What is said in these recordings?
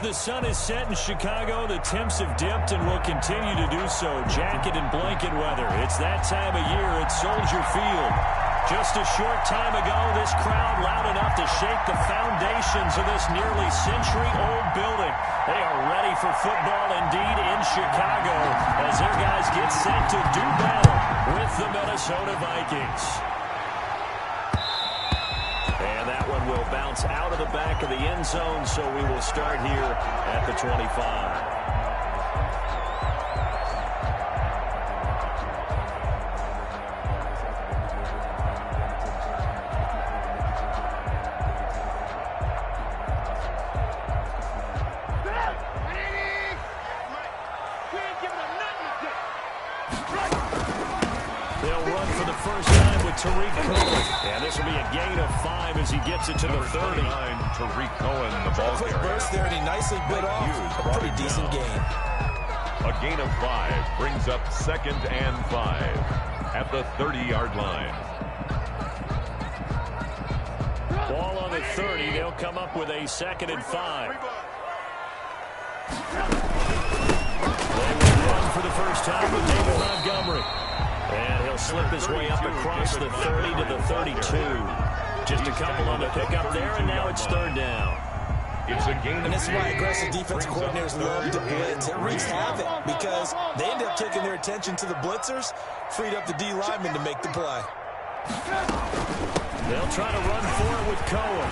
The sun is set in Chicago. The temps have dipped and will continue to do so. Jacket and blanket weather. It's that time of year at Soldier Field. Just a short time ago, this crowd loud enough to shake the foundations of this nearly century-old building. They are ready for football indeed in Chicago as their guys get set to do battle with the Minnesota Vikings. And that one will bounce out of the back of the end zone, so we will start here at the 25. And this will be a gain of 5 as he gets it to the 30. Tariq Cohen, the ball quick burst there, and he nicely bit off. A pretty decent gain. A gain of 5 brings up 2nd and 5 at the 30-yard line. Ball on the 30. They'll come up with a 2nd and 5. They will run for the first time with David Montgomery. And he'll slip his way up across the 30 to the 32. Just a couple on the pickup there, and now it's 3rd down. It's a gain. And this is why aggressive defensive coordinators love to blitz. It wreaks havoc because they end up taking their attention to the blitzers, freed up the D lineman to make the play. They'll try to run for it with Cohen.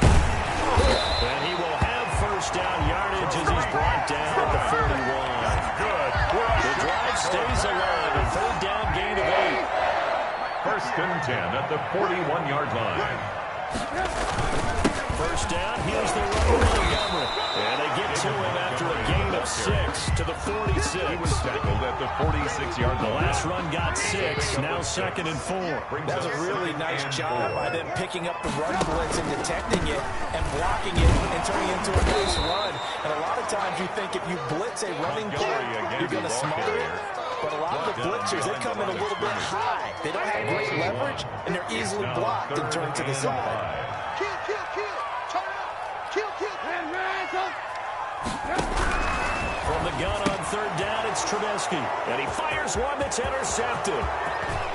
And he will have first down yardage as he's brought down at the 41. Good. The drive stays alive. A 3rd down gain of 8. 1st and 10 at the 41-yard line. First down, here's the run with Montgomery. And they get to him after a gain of 6 to the 46. He was tackled at the 46-yard The line. last run got 6, now 2nd and 4. That was a really nice job by them picking up the run blitz and detecting it and blocking it and turning it into a nice run. And a lot of times you think if you blitz a running play, you're going to smother it. But a lot of the blitzers, they come in a little bit high. They don't have great leverage, and they're easily blocked and turned to the side. From the gun on 3rd down, it's Trubisky. And he fires one that's intercepted.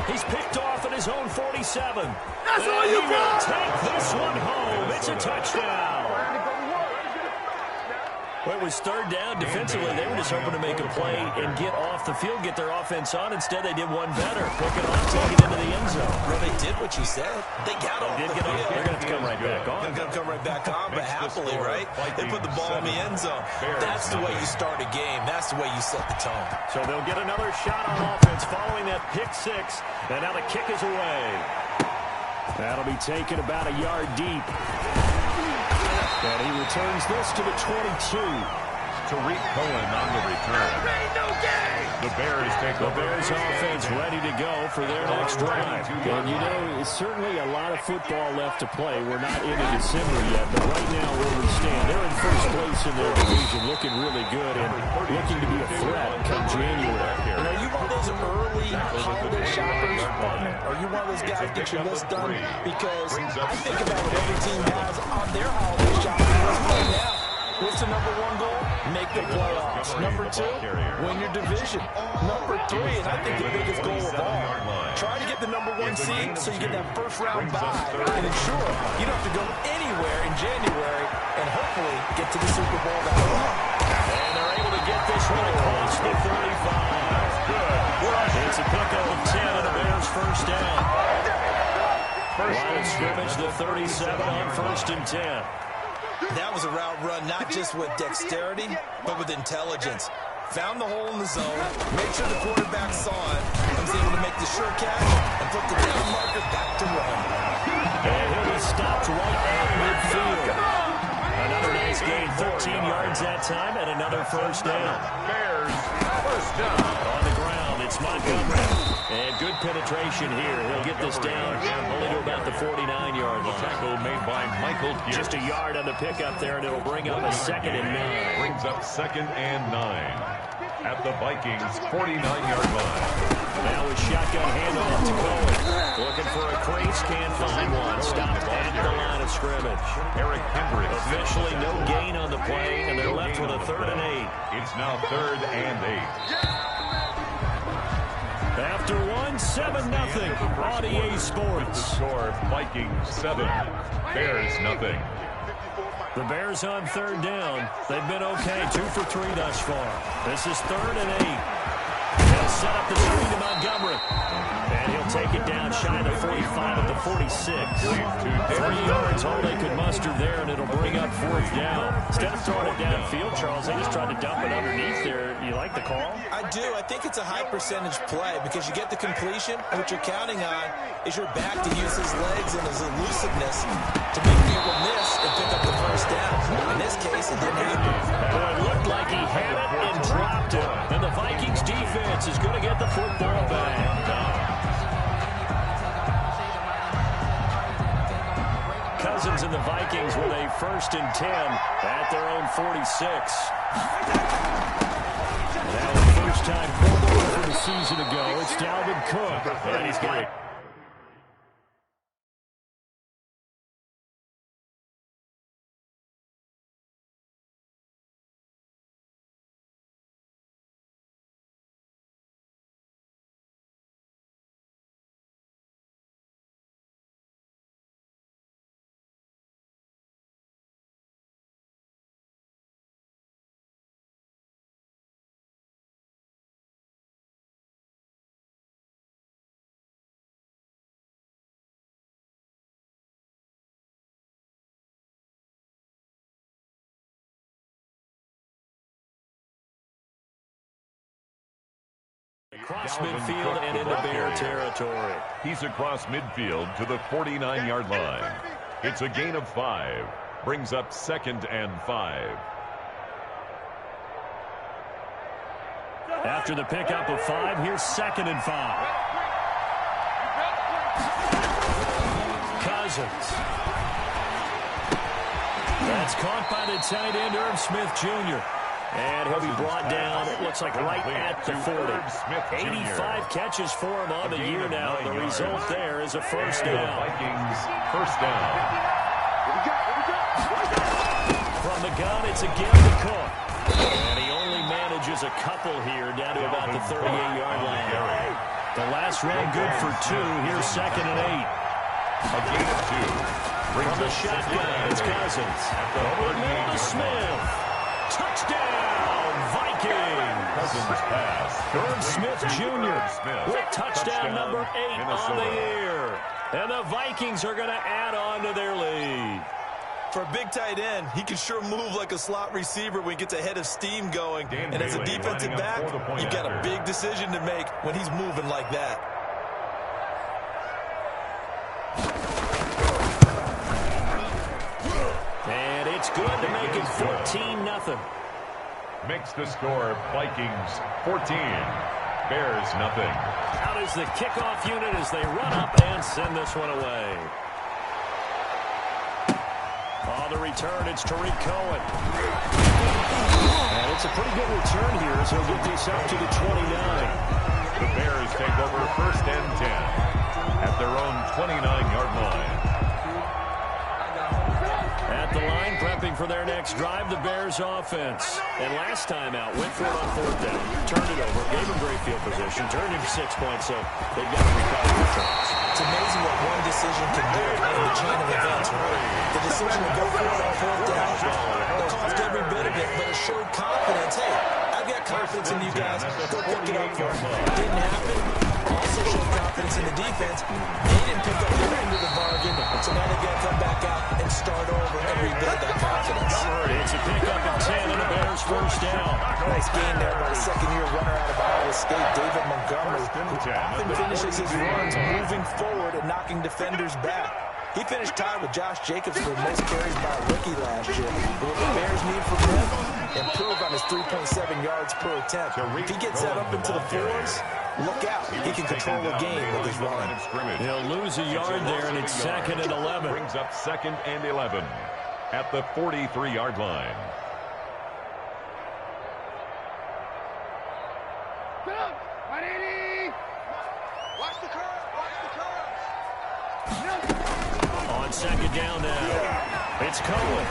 He's picked off at his own 47. That's all you got! He will take this one home. It's a touchdown. Well, it was 3rd down. Defensively, they were just hoping to make a play and get off the field, get their offense on. Instead, they did one better. Pick it off, take it into the end zone. Well, they did what you said. They got off the field. They're going to have to come right back on. They're going to come right back on, but happily, right? They put the ball in the end zone. That's the way you start a game. That's the way you set the tone. So they'll get another shot on offense following that pick 6. And now the kick is away. That'll be taken about a yard deep. And he returns this to the 22. Tariq Cohen on the return. The Bears take over. The Bears offense ready to go for their next drive. And you know, it's certainly a lot of football left to play. We're not into December yet, but right now where we stand, they're in first place in their division, looking really good and looking to be a threat come January. And are you one of those early holiday shoppers, partner? Are you one of those guys get your list done? Because I think about what every team has on their holiday shopping list right now. What's the number 1 goal? Make the playoffs. Number 2, win your division. Number 3, and I think the biggest goal of all, try to get the number 1 seed so you get that first round bye and ensure you don't have to go anywhere in January and hopefully get to the Super Bowl that way. And they're able to get this one across the 35. It's a pickup of 10 and a Bears first down. Line of scrimmage, the 37 on 1st and 10. That was a route run, not just with dexterity, but with intelligence. Found the hole in the zone, made sure the quarterback saw it, and was able to make the sure catch and put the down marker back to run. And he'll be stopped right at midfield. Another nice gain, 13 yards that time, and another first down. Bears first down. On the ground, it's Montgomery. And good penetration here. He'll get this down only to about the 49-yard line. Tackle made by Michael Pierce. Just a yard on the pickup there, and it'll bring up a 2nd and 9. Brings up 2nd and 9 at the Vikings' 49-yard line. Now a shotgun handoff to Cohen. Looking for a crease, can't find one. Stopped at the line of scrimmage. Eric Hendricks. Officially no gain on the play, and they're left with a 3rd and 8. It's now 3rd and 8. After 7-0 on EA Sports. Score Vikings 7, Bears nothing. The Bears on 3rd down. They've been okay, 2 for 3 thus far. This is 3rd and 8. They'll set up the screen to Montgomery. And he'll take it down shy of the 45 at the 46. 3 yards, all they could muster there, and it'll bring up 4th down. Instead of throwing it downfield, Charles, they just tried to dump it underneath there. You like the call? I do. I think it's a high percentage play because you get the completion, and what you're counting on is your back to use his legs and his elusiveness to make people miss and pick up the 1st down. In this case, it didn't happen. Well, it looked like he had it and dropped it. And the Vikings defense is going to get the football back. Cousins and the Vikings with a 1st and 10 at their own 46. Now the first time for the season to go. It's Dalvin Cook. And he's got it. Across midfield and into Bear territory. He's across midfield to the 49-yard line. It's a gain of 5. Brings up 2nd and 5. After the pickup of 5, here's 2nd and 5. Cousins. That's caught by the tight end, Irv Smith Jr. And he'll be brought down, it looks like right at the 40. 85 catches for him on the year now. The result there is a 1st down. Vikings 1st down. From the gun, it's again to Cook. And he only manages a couple here down to about the 38-yard line. The last run good for 2. Here's 2nd and 8. A gain of 2. From the shotgun, it's Cousins. Over the middle to Smith. Touchdown, Vikings! Cousins pass. Irv Smith Jr. with touchdown number 8 on the year. And the Vikings are going to add on to their lead. For a big tight end, he can sure move like a slot receiver when he gets a head of steam going. And as a defensive back, you've got a big decision to make when he's moving like that. And it's good to make it 14-0. Makes the score Vikings 14, Bears nothing. Out is the kickoff unit as they run up and send this one away. On the return, it's Tariq Cohen. And it's a pretty good return here as he'll get this up to the 29. The Bears take over 1st and 10 at their own 29-yard line. At the line, prepping for their next drive, the Bears offense. And last time out, went for it on 4th down, turned it over, gave him great field position, turned into 6 points, so they've got to recover the returns. It's amazing what one decision can do in the chain of events, right? The decision to go for it on 4th down, it cost every bit of it, but it showed confidence. Hey, I've got confidence in you guys. Go pick it up for me. Didn't happen. Also showed confidence in the defense. They didn't pick up their end of the bargain, so now they've got to come back out and start over and rebuild that confidence. It's a pickup of 10 and the Bears 1st down. Nice gain there by the 2nd-year runner out of Iowa State, David Montgomery, who often finishes his runs moving forward and knocking defenders back. He finished tied with Josh Jacobs for most carries by a rookie last year. What the Bears need from him? Improve on his 3.7 yards per attempt. If he gets that up into the 4s, look out. He can control the game with his run. He'll lose a yard there, and it's 2nd and 11. Brings up 2nd and 11 at the 43-yard line. On 2nd down now, it's Cohen.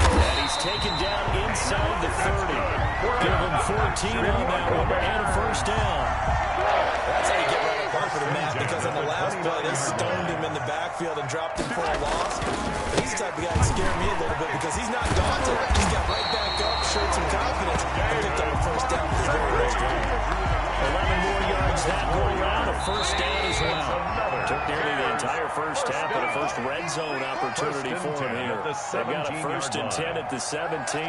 And he's taken down 14 on that one, and a first down. That's how you get right up over the mat, because on the last play, they stoned him in the backfield and dropped him for a loss. But he's the type of guy that scared me a little bit because he's not daunted. He's got right back up, showed some confidence, and picked up a first down with his very next drive. 11 more yards that go around, a first down as well. Took nearly the entire first half, but a first red zone opportunity for him here. They've got a 1st and 10 at the 17.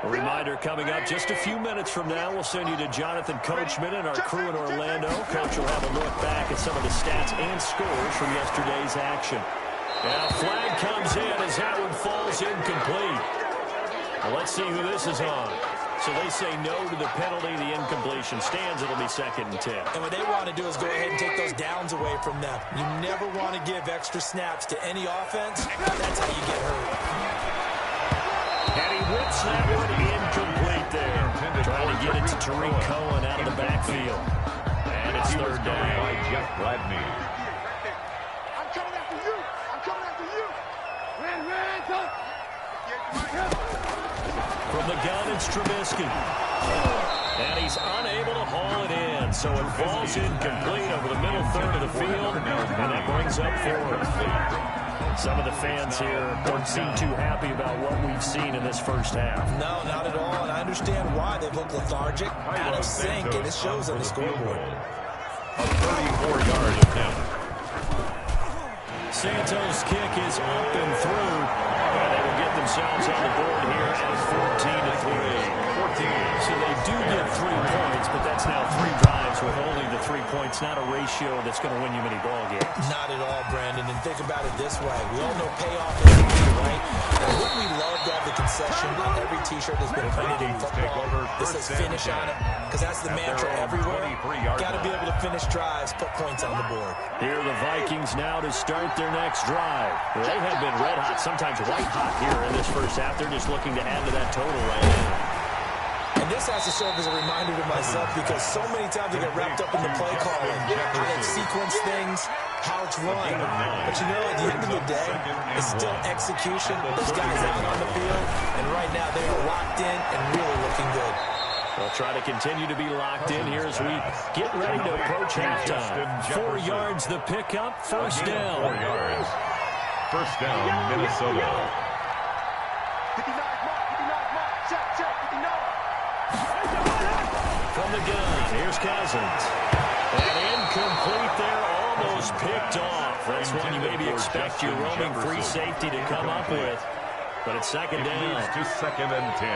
A reminder coming up just a few minutes from now, we'll send you to Jonathan Coachman and our crew in Orlando. Coach will have a look back at some of the stats and scores from yesterday's action. Now, flag comes in as that one falls incomplete. Well, let's see who this is on. So they say no to the penalty. The incompletion stands. It'll be 2nd and 10. And what they want to do is go ahead and take those downs away from them. You never want to give extra snaps to any offense. That's how you get hurt. And he whips that one incomplete there. Trying to get it to Tariq Cohen out of the backfield. And it's 3rd down. I'm coming after you. I'm coming after you. From the gun, it's Trubisky. And he's unable to haul it in. So it falls incomplete over the middle third of the field. And that brings up 4th. Some of the fans here don't seem too happy about what we've seen in this first half. No, not at all, and I understand why. They've looked lethargic, out of sync, and it shows on the scoreboard. A 34-yard attempt. Santos' kick is up and through, and they will get themselves on the board here at 14-3. So they do get 3 points, but that's now 3 drives with only the 3 points, not a ratio that's going to win you many ball games. Not at all, Brandon, and think about it this way. We all know payoff is key, right? And wouldn't we love to have the concession on every T-shirt that's been printed in football that says finish on it? Because that's the mantra everywhere. Got to be able to finish drives, put points on the board. Here are the Vikings now to start their next drive. They have been red hot, sometimes white hot here in this first half. They're just looking to add to that total right now. And this has to serve as a reminder to myself because so many times I get wrapped up in the play calling, how they sequence things, how it's run. But you know, at the end of the day, it's still execution. Those guys out on the field, and right now they are locked in and really looking good. We'll try to continue to be locked in here as we get ready to approach halftime. 4 yards the pickup, 1st down. 4 yards. 1st down, Minnesota. 59 mark, check, 59. From the gun, here's Cousins. And incomplete there, almost picked off. That's one you maybe expect your roaming free safety to come up with. But it's 2nd down. Moves to 2nd and 10.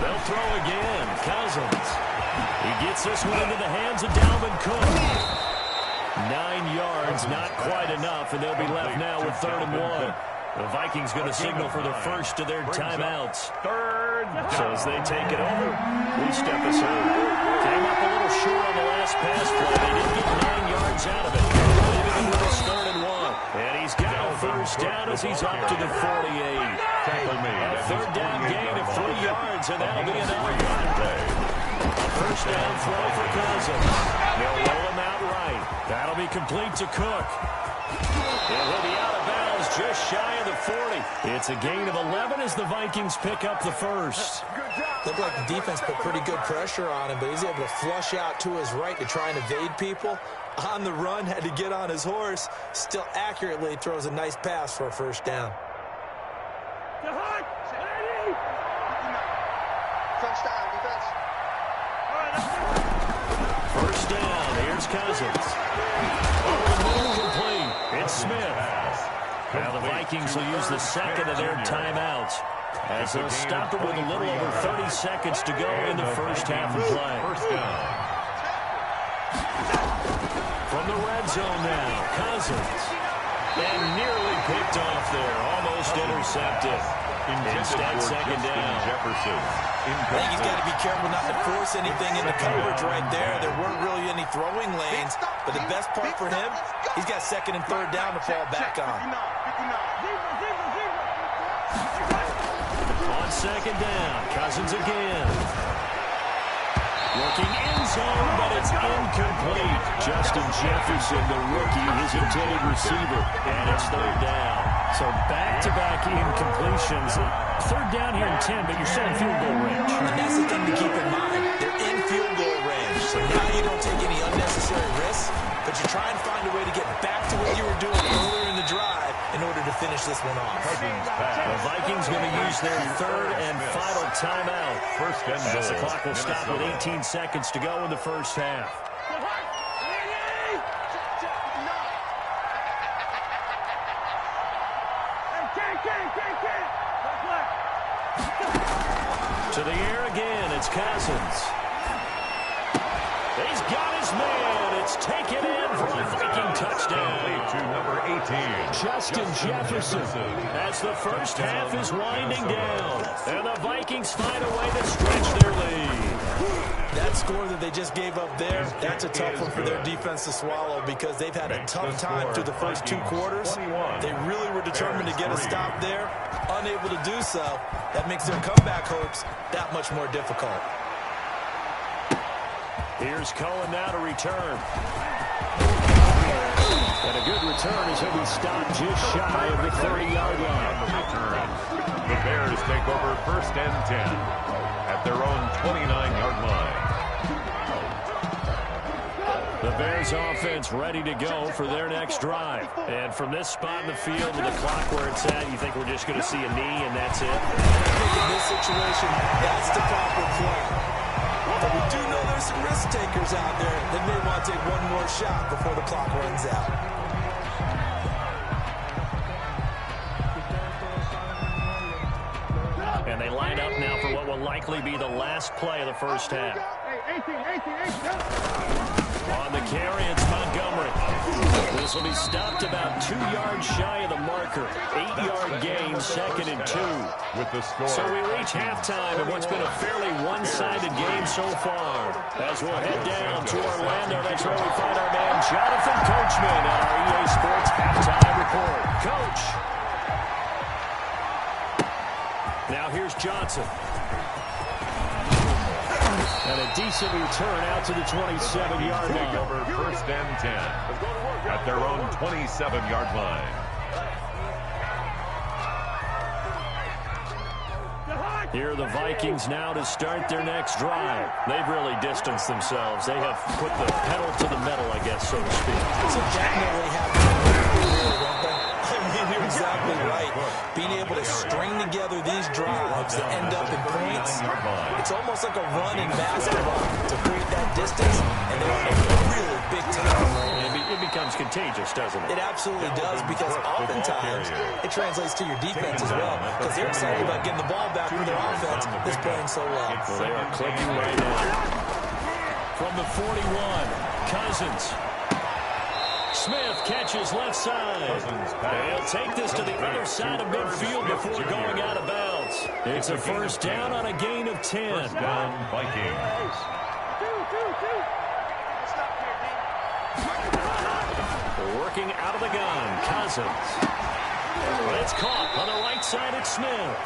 They'll throw again. Cousins. He gets this one into the hands of Dalvin Cook. 9 yards, not quite enough, and they'll be left now with 3rd and 1. The Vikings going to signal for the first of their timeouts. So as they take it over, we step aside. Came up a little short on the last pass play. They didn't get 9 yards out of it. Leaving him with his 3rd and 1. And he's got a first down as he's up to the 48. A 3rd down gain of 3 yards, and that'll be enough. A first down throw for Cousins. They'll roll him out right. That'll be complete to Cook. And he'll be out of bounds just shy of the 40. It's a gain of 11 as the Vikings pick up the first. Looked like the defense put pretty good pressure on him, but he's able to flush out to his right to try and evade people. On the run, had to get on his horse. Still accurately throws a nice pass for a first down. First down, here's Cousins. Incomplete. It's Smith. Now the Vikings will use the 2nd of their timeouts as they'll stop it with a little over 30 seconds to go in the first half of play. First down. From the red zone now, Cousins. And nearly picked off there, almost intercepted. Instead, 2nd down. Jefferson. I think he's got to be careful not to force anything into coverage right there. There weren't really any throwing lanes. But the best part for him, he's got second and third down to fall back on. On second down, Cousins again. Looking end zone, but it's incomplete. Justin Jefferson, the rookie, his intended receiver, and it's third down. So back-to-back incompletions. Third down here in 10, but you're still in field goal range. And that's the thing to keep in mind. They're in field goal range, so now you don't take any unnecessary risks, but you try and find a way to get back to what you were doing earlier in the drive in order to finish this one off. The Vikings going to use their third and final timeout. As the clock will stop with 18 seconds to go in the first half. To the air again, it's Cousins. He's got his man. It's taken in for a Viking touchdown. To number 18, Justin Jefferson, as the first half is winding down. And the Vikings find a way to stretch their lead. That score that they just gave up there, that's a tough one for their defense to swallow because they've had a tough time through the first two quarters. They really were determined to get a stop there, unable to do so. That makes their comeback hopes that much more difficult. Here's Cohen now to return. And a good return as he'll be stopped just shy of the 30-yard line. The Bears take over first and 10 at their own 29-yard line. The Bears offense ready to go for their next drive. And from this spot in the field with the clock where it's at, you think we're just going to see a knee and that's it? I think in this situation, that's the proper play. But we do know there's some risk takers out there that may want to take one more shot before the clock runs out. And they line up now for what will likely be the last play of the first half. On the carry, it's Montgomery. This will be stopped about 2 yards shy of the marker. 8-yard gain, second and 2. With the score. So we reach halftime in what's been a fairly one-sided game so far. As we'll head down to Orlando, that's where we find our man Jonathan Coachman at our EA Sports halftime report. Coach. Now here's Johnson. And a decent return out to the 27-yard line. Over first and 10 at their own 27-yard line. Here are the Vikings now to start their next drive. They've really distanced themselves. They have put the pedal to the metal, I guess, so to speak. So definitely have you're exactly right. Being able to string together these drives that end up in points, it's almost like a run in basketball to create that distance, and they're on a really big time right now. It becomes contagious, doesn't it? It absolutely does, because oftentimes it translates to your defense as well, because they're excited about getting the ball back when their offense is playing so well. Well, they are clicking right now. From the 41, Cousins. Smith catches left side. They'll take this to the other side of midfield before going out of bounds. It's a first down on a gain of 10. First down, Vikings. Working out of the gun, Cousins. It's caught on the right side at Smith.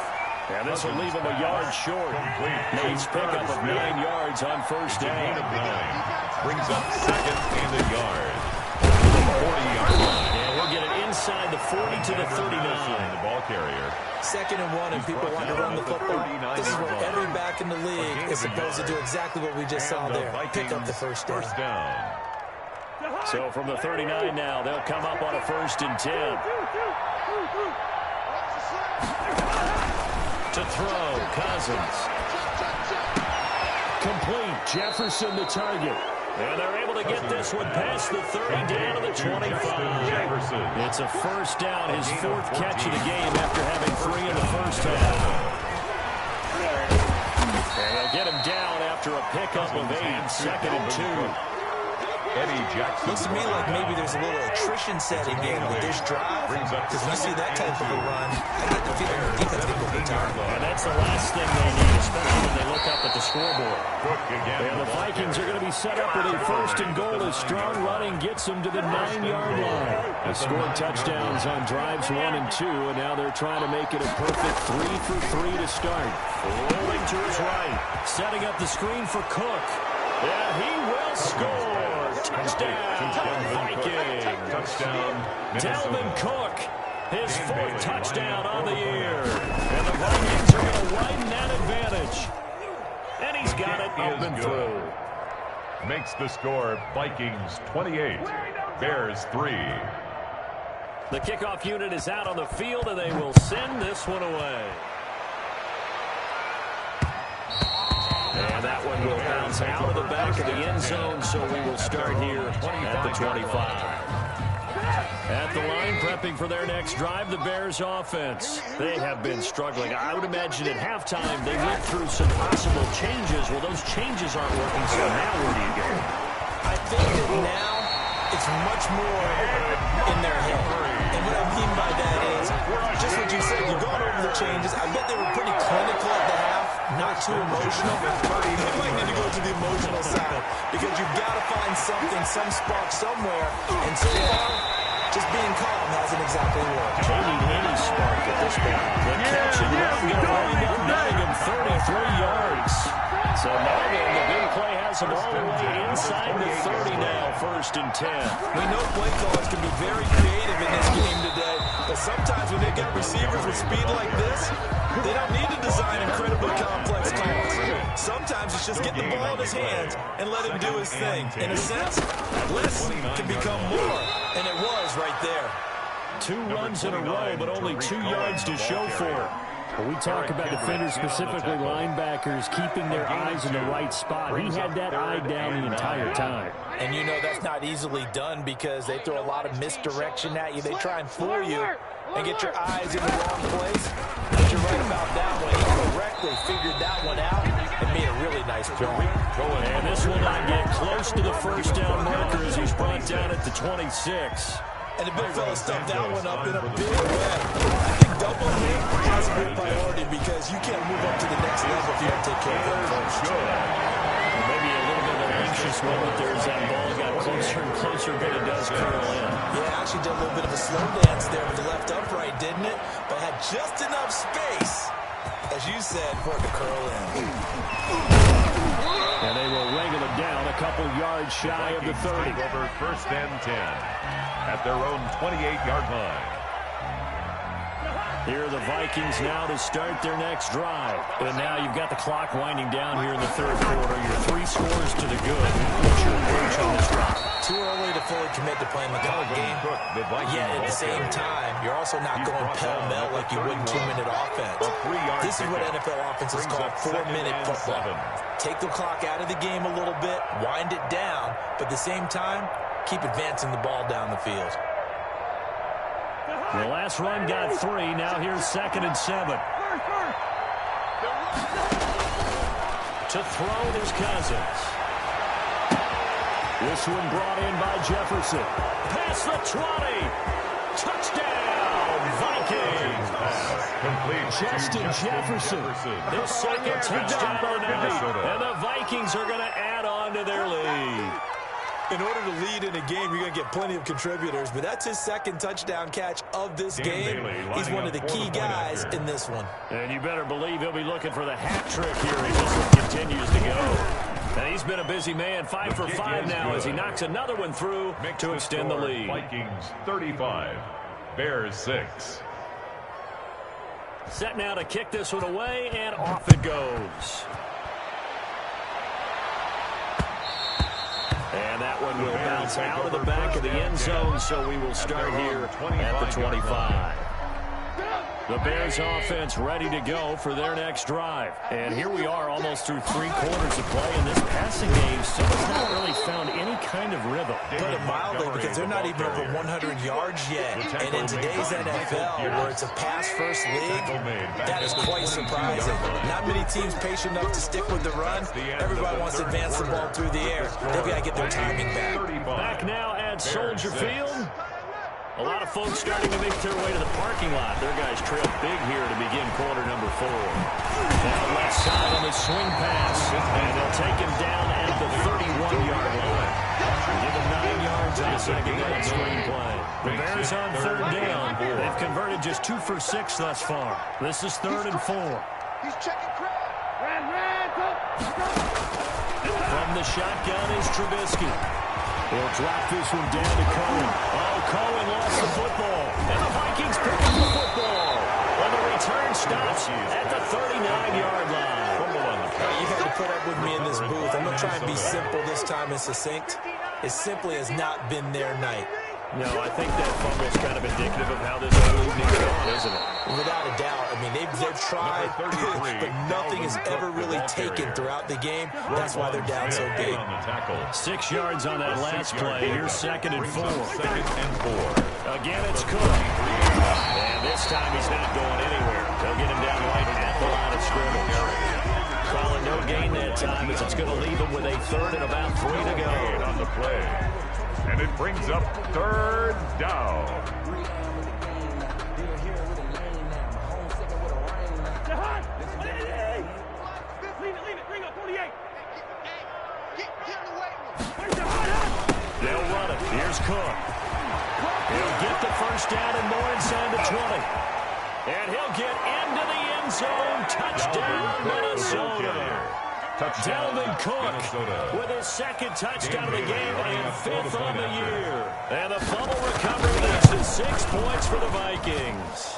And this will leave him a yard short. Nice pickup of 9 yards on first down. Brings up second and a yard. 40-yard line. And we'll get it inside the 40 to the 39. The ball carrier. Second and 1, and people want to run the football. This is where every back in the league is supposed to do exactly what we just saw there. Pick up the first down. So from the 39 now, they'll come up on a first and 10. To throw, Cousins. Complete, Jefferson the target. And they're able to get this one past the 30 down to the 25. It's a first down, his fourth catch of the game after having 3 in the first half. And they'll get him down after a pickup of 8, second and 2. Looks to me like maybe there's a little attrition setting in with this drive. Because we see that type of a run, I get the feeling the defense can go for time. And that's the last thing they need, especially when they look up at the scoreboard. And the Vikings are going to be set up with a first and goal as strong running gets them to the 9-yard line. They scored touchdowns on drives 1 and 2, and now they're trying to make it a perfect 3 for 3 to start. Rolling to his right, setting up the screen for Cook. And he will score. Touchdown, Vikings. Touchdown, Dalvin Cook, his 4th touchdown on the year. And the Vikings are going to widen that advantage. And he's got it up and through. Makes the score Vikings 28, Bears 3. The kickoff unit is out on the field, and they will send this one away. And that one will bounce out of the back of the end zone, so we will start here at the 25. At the line, prepping for their next drive, the Bears offense. They have been struggling. I would imagine at halftime they went through some possible changes. Well, those changes aren't working, so now where do you go? I think that now it's much more in their head. And what I mean by that is, just what you said, you've gone over the changes. I bet they were pretty clinical at the half, not too emotional. You might need to go to the emotional side because you've got to find something, some spark somewhere. And so far, just being calm hasn't exactly worked. They need any spark at this point. The catch and run going to wind up netting him 33 yards. So now then, the big play has him all the way inside the 30 now, 1st and 10. We know play callers can be very creative in this game today, but sometimes when they've got receivers with speed like this, they don't need to design incredibly complex calls. Sometimes it's just get the ball in his hands and let him do his thing. In a sense, less can become more, and it was right there. 2 runs in a row, but only 2 yards to show for it. When we talk about defenders, specifically linebackers, keeping their eyes in the right spot, he had that eye down the entire time. And you know that's not easily done because they throw a lot of misdirection at you. They try and fool you and get your eyes in the wrong place. But you're right about that one. He correctly figured that one out and made a really nice throw. And this will not get close to the first down marker as he's brought down at the 26. And the big fella stuffed that one up in a big way. I think double him has a good priority because you can't move up to the next level if you don't take care of that first. Maybe a little bit of an anxious moment there as that ball got closer and closer, but it does curl in. Yeah, actually did a little bit of a slow dance there with the left upright, didn't it? But had just enough space, as you said, for it to curl in. And they will wrangle it down a couple yards shy of the 30. Over 1st and 10 at their own 28-yard line. Here are the Vikings now to start their next drive. And now you've got the clock winding down here in the 3rd quarter. Your 3 scores to the good. What's your approach on this drive? Too early to fully commit to playing the clock game. Yet at the same time, you're also not going pell-mell like you would in 2-minute offense. This is what NFL offenses call 4-minute football. Take the clock out of the game a little bit, wind it down, but at the same time, keep advancing the ball down the field. The last run got 3. Now here's 2nd and 7. To throw is Cousins. This one brought in by Jefferson. Past the 20. Touchdown, Vikings. Justin Jefferson. Their 2nd touchdown of the night. And the Vikings are going to add on to their lead. In order to lead in a game, you're going to get plenty of contributors, but that's his 2nd touchdown catch of this game. He's one of the key guys in this one. And you better believe he'll be looking for the hat trick here as this one continues to go. And he's been a busy man, 5 for 5 now as he knocks another one through to extend the lead. Vikings 35, Bears 6. Set now to kick this one away, and off it goes. And that one will bounce out of the back of the end zone, so we will start here at the 25. The Bears offense ready to go for their next drive. And here we are almost through 3 quarters of play, and this passing game still has not really found any kind of rhythm. Put it mildly, because they're not even over 100 yards yet. And in today's NFL, where it's a pass-first league, that is quite surprising. Not many teams patient enough to stick with the run. Everybody wants to advance the ball through the air. They've got to get their timing back. Back now at Soldier Field. A lot of folks starting to make their way to the parking lot. Their guys trail big here to begin quarter number 4. Now left side on the swing pass. And they'll take him down at the 31-yard line. Give him 9 yards on the second down swing play. The Bears on third down. They've converted just 2 for 6 thus far. This is 3rd and 4. He's checking crowd. From the shotgun is Trubisky. He'll drop this one down to Cohen. Oh, Cohen lost the football. And the Vikings pick up the football. And the return stops at the 39-yard line. You had to put up with me in this booth. I'm going to try and be simple this time and succinct. It simply has not been their night. No, I think that fumble's kind of indicative of how this whole evening's gone, isn't it? Without a doubt. I mean, they've tried, but nothing is ever really taken throughout the game. That's why they're down so big. 6 yards on that last play. Here's 2nd and 4. Again, it's Cook. And this time he's not going anywhere. They'll get him down right at the line of scrimmage. Calling no gain that time, as it's going to leave him with a 3rd and about 3 to go. On the play. And it brings up 3rd down. They'll run it. Here's Cook. He'll get the first down and more inside the 20. And he'll get into the end zone. Touchdown, Minnesota. Dalvin Cook with his 2nd touchdown of the game and 5th on the year. And a fumble recovery. This is 6 points for the Vikings.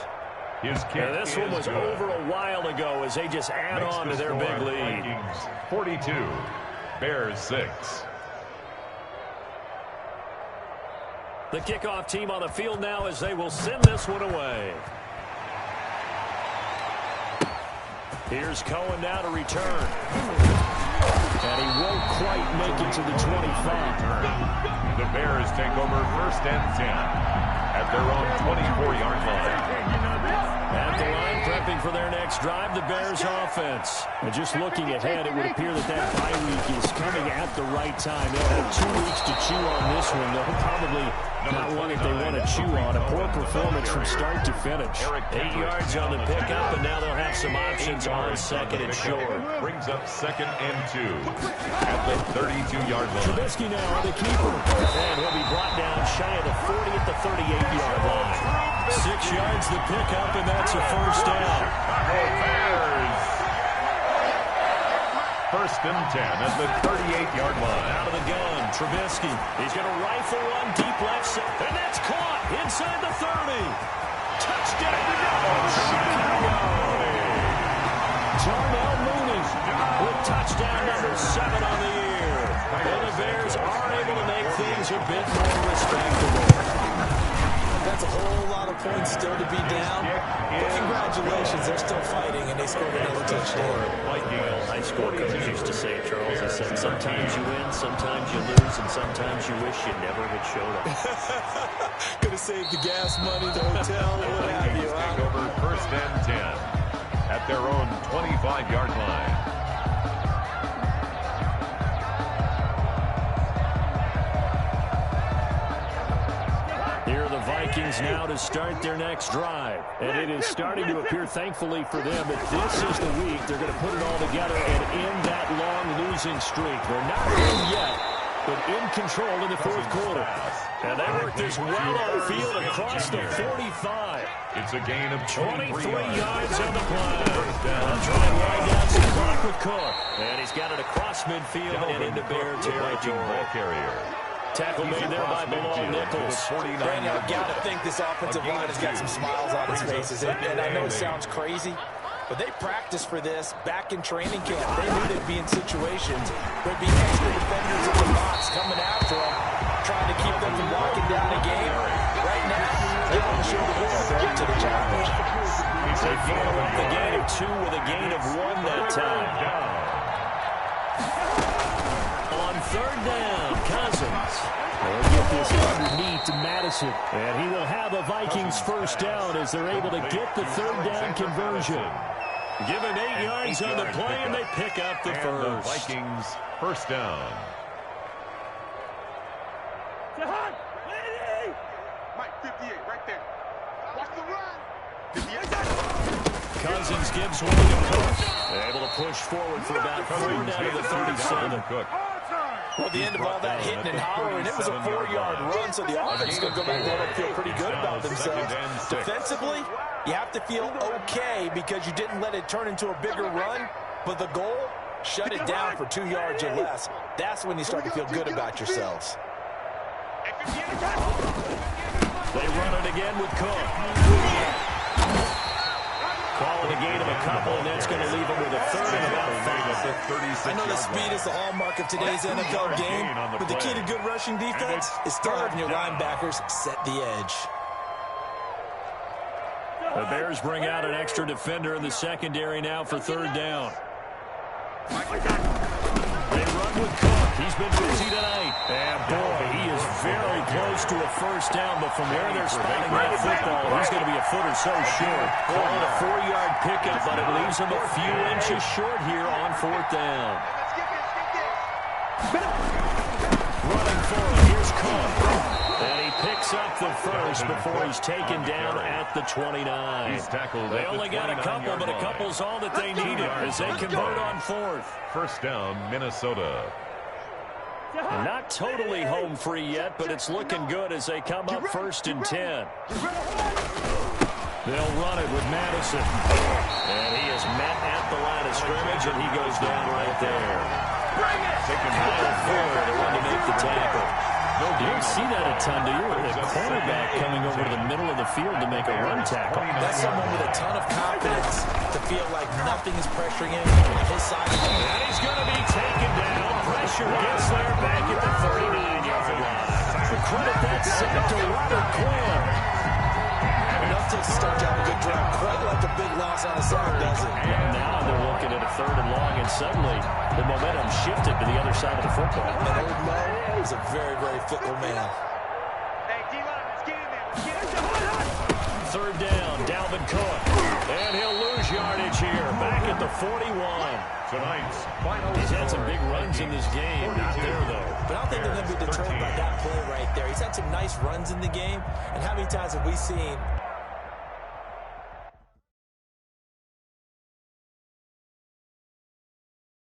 And this one was over a while ago as they just add on to their big lead. Vikings 42, Bears 6. The kickoff team on the field now as they will send this one away. Here's Cohen now to return. And he won't quite make it to the 25. The Bears take over 1st and 10 at their own 24-yard line. At the line, prepping for their next drive, the Bears offense. And just looking ahead, it would appear that bye week is coming at the right time. They'll have 2 weeks to chew on this one. They'll probably not one that they want to chew on. A poor performance from start to finish. 8 yards on the pickup, and now they'll have some options on 2nd and short. Brings up 2nd and 2 at the 32-yard line. Trubisky now on the keeper. And he'll be brought down shy of the 40 at the 38-yard line. 6 yards the pickup, and that's a 1st down. Bears. 1st and 10 at the 38-yard line. Out of the gun, Trubisky. He's going to rifle one deep left side, and that's caught inside the 30. Touchdown, Chicago. Darnell Mooney with touchdown number 7 on the year. And the Bears are able to make things a bit more respectable. That's a whole lot of points still to be down. But congratulations, they're still fighting, and they scored another touchdown. High school coach used to say, Charles, he said, sometimes you win, sometimes you lose, and sometimes you wish you never had showed up. Could have saved the gas money, the hotel, what have you. Take over 1st and 10 at their own 25-yard line. Here are the Vikings now to start their next drive. And it is starting to appear, thankfully for them, that this is the week they're going to put it all together and end that long losing streak. They're not in yet, but in control in the 4th quarter. And they work this well on the field across the 45. It's a gain of 23 yards on the play. They'll try and wind down some clock with Cook. And he's got it across midfield and into Bear territory. Tackle made there by Bilal Nichols. Brandon, I've got to think this offensive line has got some smiles on its faces. And I know it sounds crazy, but they practiced for this back in training camp. They knew they'd be in situations where there'd be extra defenders in the box coming after them, trying to keep them from locking down the game. Right now, they want to show the world they're up to the challenge. They follow up the gain of 2 with a gain of 1 that time. On 3rd down, Cousins. They'll get this underneath to Madison. And he will have a Vikings first down as they're able to get the 3rd down conversion. Give him 8 yards on the play, and they pick up the first. The Vikings first down. Mike, 58, right there. Watch the run. 58. Cousins gives one to Cook. They're able to push forward for about 4 down to the 37. Well, the end of all that hitting and hollering, it was a 4-yard run, so the offense is going to go back there and feel pretty good about themselves. Defensively, you have to feel okay because you didn't let it turn into a bigger run, but the goal, shut it down for 2 yards or less. That's when you start to feel good about yourselves. They run it again with Cook. Calling a gain of a couple, and that's going to leave him with a 3rd and about 5. I know the speed is the hallmark of today's NFL game, but the key to good rushing defense is still having your linebackers set the edge. The Bears bring out an extra defender in the secondary now for 3rd down. They run with Cook. He's been busy tonight. And boy, he is very close to a first down, but from where they're spotting that football, he's going to be a foot or so short. Calling a 4-yard pickup, but it leaves him a few inches short here on 4th down. Running forward, here's Cook. And he picks up the first before he's taken down at the 29. They only got a couple, but a couple's all that they needed as they convert on 4th. First down, Minnesota. Not totally home free yet, but it's looking good as they come up 1st and 10. They'll run it with Madison. And he is met at the line of scrimmage, and he goes down right there. Kyle Fuller, the one to make the tackle. You don't see that a ton, do you? A cornerback coming over to the middle of the field to make a run tackle. That's someone with a ton of confidence to feel like nothing is pressuring him on his side. And he's going to be taken down. Pressure gets there back at the 39-yard line. Credit that sack to Robert Quinn. Enough to start to have a good drive. Quite like a big loss on a sack, does it? And now they're looking at a 3rd and long, and suddenly the momentum shifted to the other side of the football. And old Mo is a very, very fickle man. Hey, D-line, let's get in there. Let's get in there. 3rd down, Dalvin Cook. And he'll lose yardage here, back at the 41. Tonight's final. He's had some big runs in this game. Not there, though. But I don't think they're going to be deterred by that play right there. He's had some nice runs in the game. And how many times have we seen